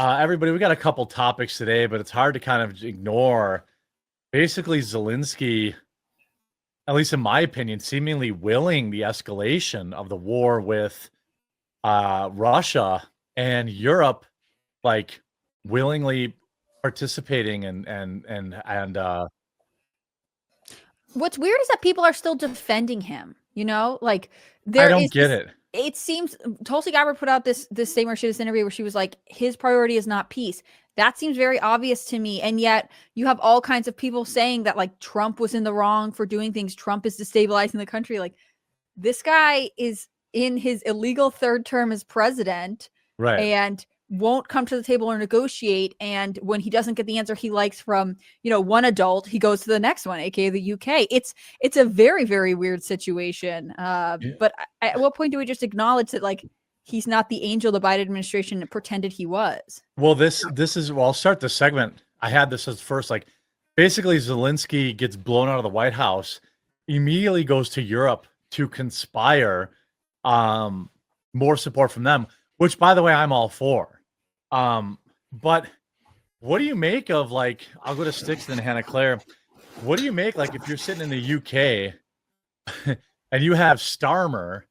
Everybody, we got a couple topics today, but it's hard to kind of ignore. Basically, Zelenskyy, at least in my opinion, seemingly willing the escalation of the war with Russia, and Europe, like willingly participating and What's weird is that people are still defending him. Like I don't get it. It seems Tulsi Gabbard put out this statement where she did this interview where she was like, his priority is not peace. That seems very obvious to me. And yet you have all kinds of people saying that like Trump was in the wrong for doing things. Trump is destabilizing the country. Like this guy is in his illegal third term as president, Right. And won't come to the table or negotiate. And when he doesn't get the answer he likes from, one adult, he goes to the next one, aka the UK. It's a very, very weird situation. But at what point do we just acknowledge that like he's not the angel the Biden administration pretended he was? Well, this is, I'll start the segment. I had this as first, like basically Zelenskyy gets blown out of the White House, immediately goes to Europe to conspire more support from them, which by the way, I'm all for. But what do you make of, like, I'll go to Styx and then Hannah Claire. What do you make, like, if you're sitting in the UK and you have Starmer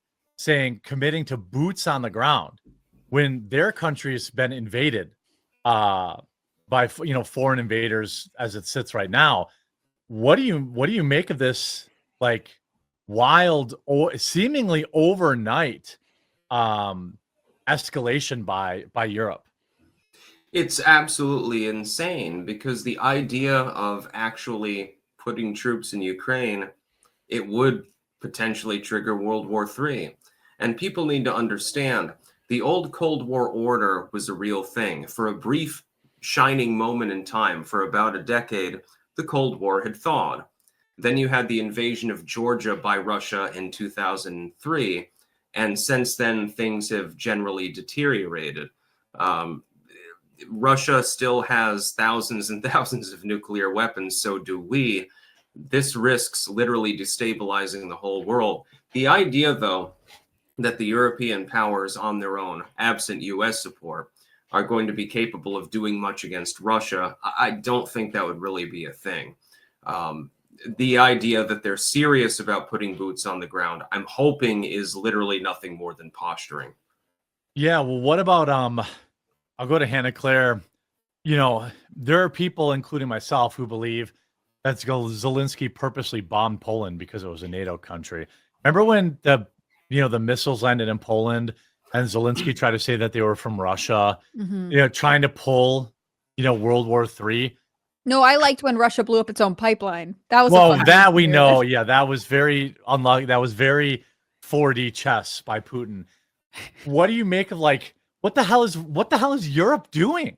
committing to boots on the ground when their country's been invaded by foreign invaders as it sits right now? What do you make of this, like, wild or seemingly overnight escalation by Europe? It's absolutely insane, because the idea of actually putting troops in Ukraine, it would potentially trigger World War III. And people need to understand, the old Cold War order was a real thing. For a brief shining moment in time, for about a decade, the Cold War had thawed. Then you had the invasion of Georgia by Russia in 2003. And since then, things have generally deteriorated. Russia still has thousands and thousands of nuclear weapons, so do we. This risks literally destabilizing the whole world. The idea, though, that the European powers on their own, absent US support, are going to be capable of doing much against Russia, I don't think that would really be a thing. The idea that they're serious about putting boots on the ground, I'm hoping, is literally nothing more than posturing. Yeah, well, what about I'll go to Hannah Claire. There are people, including myself, who believe that Zelenskyy purposely bombed Poland because it was a NATO country. Remember when the missiles landed in Poland and Zelenskyy tried to say that they were from Russia, trying to pull, World War III? No, I liked when Russia blew up its own pipeline. That was that we know. Yeah, that was very unlucky. That was very 4D chess by Putin. What do you make of, like, what the hell is Europe doing?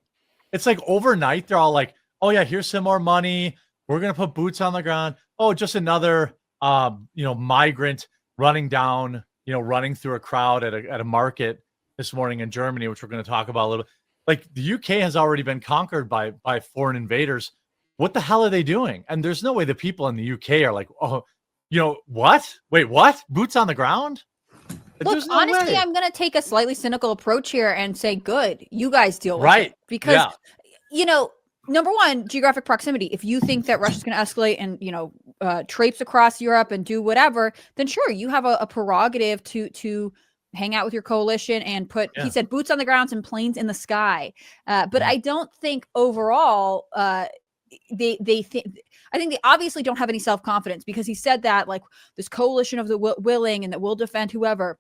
It's like overnight they're all like, oh yeah, here's some more money. We're gonna put boots on the ground. Oh, just another migrant running through a crowd at a market this morning in Germany, which we're going to talk about a little. Like, the UK has already been conquered by foreign invaders. What the hell are they doing? And there's no way the people in the UK are like, oh, what? Wait, what? Boots on the ground? Look, honestly, I'm going to take a slightly cynical approach here and say, good, you guys deal with it. Because, number one, geographic proximity. If you think that Russia's going to escalate and, traipse across Europe and do whatever, then sure, you have a prerogative to hang out with your coalition and put, he said, boots on the ground and planes in the sky. But I don't think overall they think, I think they obviously don't have any self-confidence, because he said that, like, this coalition of the willing and that we'll defend whoever.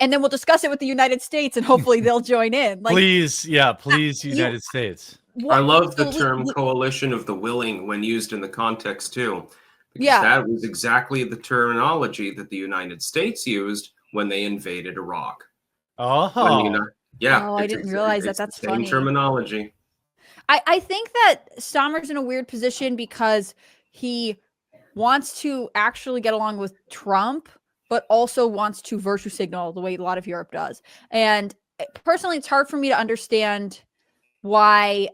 And then we'll discuss it with the United States and hopefully they'll join in. Like, please, United States. I love the term coalition of the willing when used in the context too. Because that was exactly the terminology that the United States used when they invaded Iraq. Oh, I didn't realize that. That's funny. Same terminology. I think that Stammer's in a weird position because he wants to actually get along with Trump, but also wants to virtue signal the way a lot of Europe does. And personally, it's hard for me to understand why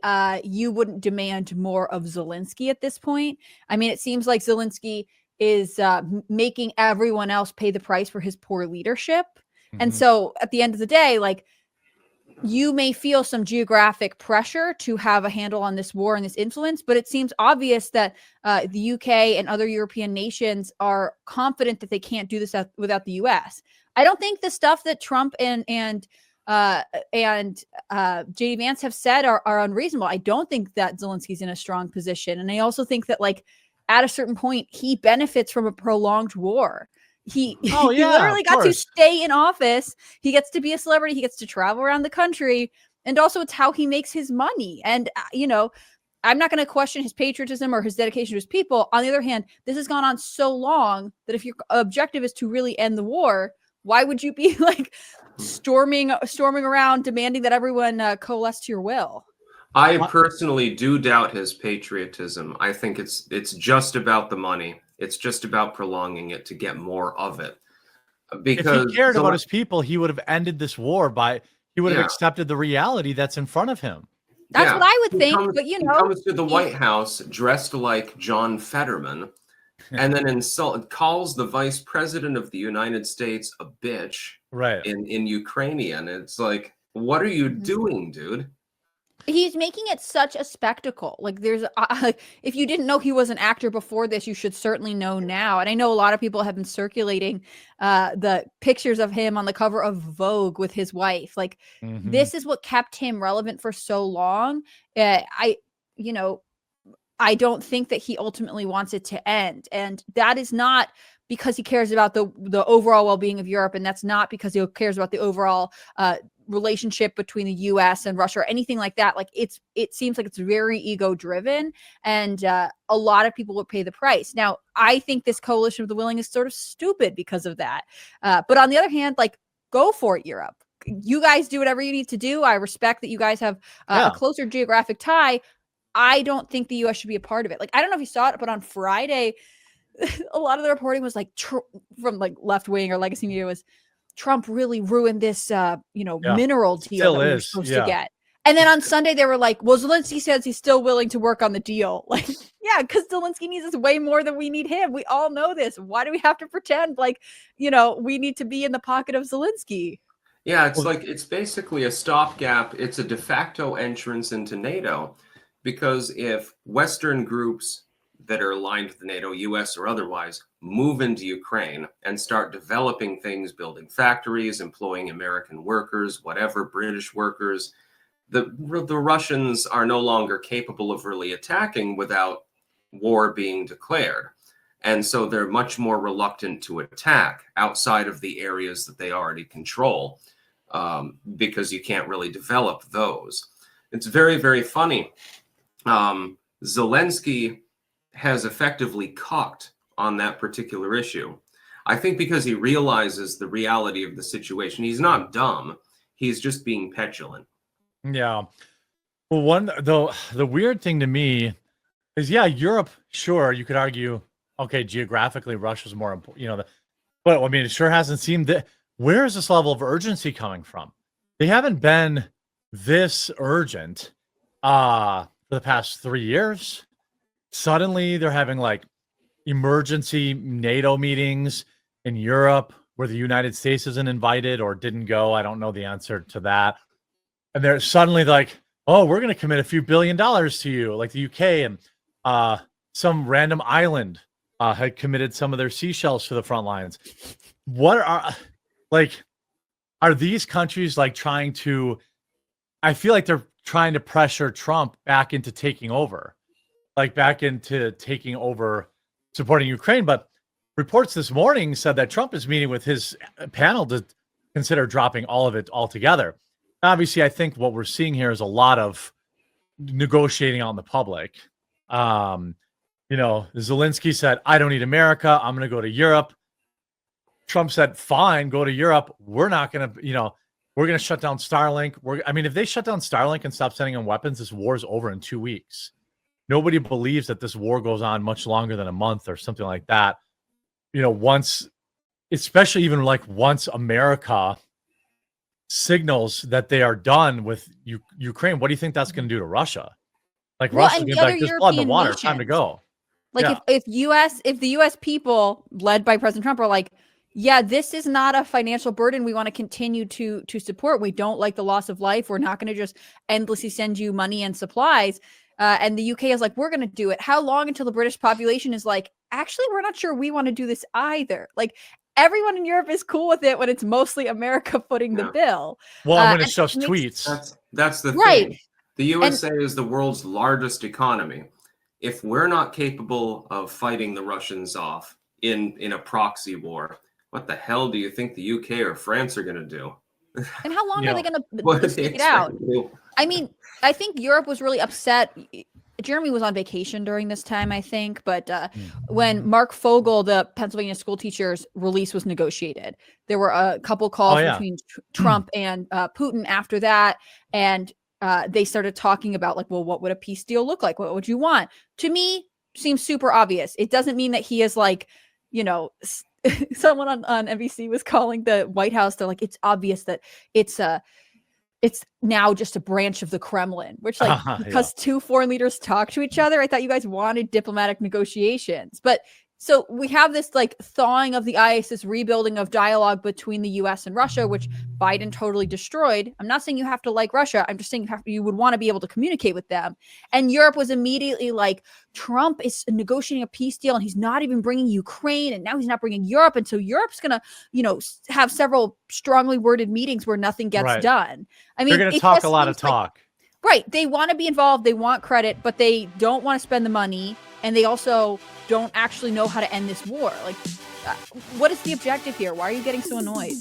you wouldn't demand more of Zelenskyy at this point. I mean, it seems like Zelenskyy is making everyone else pay the price for his poor leadership. And so at the end of the day, like, you may feel some geographic pressure to have a handle on this war and this influence, but it seems obvious that the UK and other European nations are confident that they can't do this without the US. I don't think the stuff that Trump and JD Vance have said are unreasonable. I don't think that Zelensky's in a strong position. And I also think that, like, at a certain point, he benefits from a prolonged war. He literally got to stay in office. He gets to be a celebrity. He gets to travel around the country. And also it's how he makes his money. And, I'm not going to question his patriotism or his dedication to his people. On the other hand, this has gone on so long that if your objective is to really end the war, why would you be like storming around demanding that everyone coalesce to your will? I personally do doubt his patriotism. I think it's just about the money. It's just about prolonging it to get more of it. Because if he cared about his people, he would have ended this war he would have accepted the reality that's in front of him. That's what I would think. But he comes to the White House dressed like John Fetterman, and then calls the vice president of the United States a bitch, right? In Ukrainian. It's like, what are you doing, dude? He's making it such a spectacle. Like, there's if you didn't know he was an actor before this, you should certainly know now. And I know a lot of people have been circulating the pictures of him on the cover of Vogue with his wife. Like, this is what kept him relevant for so long. I don't think that he ultimately wants it to end. And that is not because he cares about the overall well-being of Europe. And that's not because he cares about the overall relationship between the US and Russia or anything like that. Like, it seems like it's very ego driven, and a lot of people will pay the price. Now, I think this coalition of the willing is sort of stupid because of that. But on the other hand, like, go for it, Europe. You guys do whatever you need to do. I respect that you guys have a closer geographic tie. I don't think the US should be a part of it. Like, I don't know if you saw it, but on Friday, a lot of the reporting was like from like left wing or legacy media was Trump really ruined this, mineral deal that we were supposed to get. And then on Sunday, they were like, well, Zelensky says he's still willing to work on the deal. Like, yeah, because Zelensky needs us way more than we need him. We all know this. Why do we have to pretend like, we need to be in the pocket of Zelensky? Yeah, it's basically a stopgap. It's a de facto entrance into NATO, because if Western groups that are aligned with the NATO, US or otherwise, move into Ukraine and start developing things, building factories, employing American workers, whatever, British workers, the Russians are no longer capable of really attacking without war being declared. And so they're much more reluctant to attack outside of the areas that they already control, because you can't really develop those. It's very, very funny. Zelensky has effectively cocked on that particular issue. I think because he realizes the reality of the situation. He's not dumb. He's just being petulant. Yeah. Well, the weird thing to me is, Europe, sure, you could argue, okay, geographically, Russia's more important, but I mean, it sure hasn't seemed that. Where is this level of urgency coming from? They haven't been this urgent for the past 3 years. Suddenly they're having like emergency NATO meetings in Europe where the United States isn't invited or didn't go. I don't know the answer to that. And they're suddenly like, oh, we're going to commit a few $1 billion to you. Like the UK and some random island had committed some of their seashells to the front lines. Are these countries like trying to, I feel like they're trying to pressure Trump back into taking over. Supporting Ukraine. But reports this morning said that Trump is meeting with his panel to consider dropping all of it altogether. Obviously, I think what we're seeing here is a lot of negotiating on the public. Zelensky said, I don't need America. I'm going to go to Europe. Trump said, fine, go to Europe. We're not going to, we're going to shut down Starlink. If they shut down Starlink and stop sending them weapons, this war is over in 2 weeks. Nobody believes that this war goes on much longer than a month or something like that. Once America signals that they are done with Ukraine, what do you think that's going to do to Russia? Like, Russia's going to be like, there's blood in the water, time to go. Like, if the US people led by President Trump are like, yeah, this is not a financial burden we want to continue to support. We don't like the loss of life. We're not going to just endlessly send you money and supplies. And the UK is like, we're going to do it. How long until the British population is like, actually, we're not sure we want to do this either. Like, everyone in Europe is cool with it when it's mostly America footing the bill. Well, when it's just tweets. That's the thing. The USA is the world's largest economy. If we're not capable of fighting the Russians off in a proxy war, what the hell do you think the UK or France are going to do? And how long are they going to stick it out? I mean, I think Europe was really upset. Jeremy was on vacation during this time, I think, but when Mark Fogel, the Pennsylvania school teacher's release was negotiated, there were a couple calls between Trump and Putin after that, and they started talking about like, well, what would a peace deal look like? What would you want? To me, seems super obvious. It doesn't mean that he is like, you know, someone on NBC was calling the White House. They're like, it's obvious that it's now just a branch of the Kremlin, which like, because two foreign leaders talk to each other, I thought you guys wanted diplomatic negotiations. But so we have this like thawing of the ice, this rebuilding of dialogue between the US and Russia, which Biden totally destroyed. I'm not saying you have to like Russia. I'm just saying you would want to be able to communicate with them. And Europe was immediately like, Trump is negotiating a peace deal and he's not even bringing Ukraine, and now he's not bringing Europe. And so Europe's going to, you know, have several strongly worded meetings where nothing gets done. I mean, they're going to talk a lot of talk. Right. They want to be involved. They want credit, but they don't want to spend the money. And they also don't actually know how to end this war. Like, what is the objective here? Why are you getting so annoyed?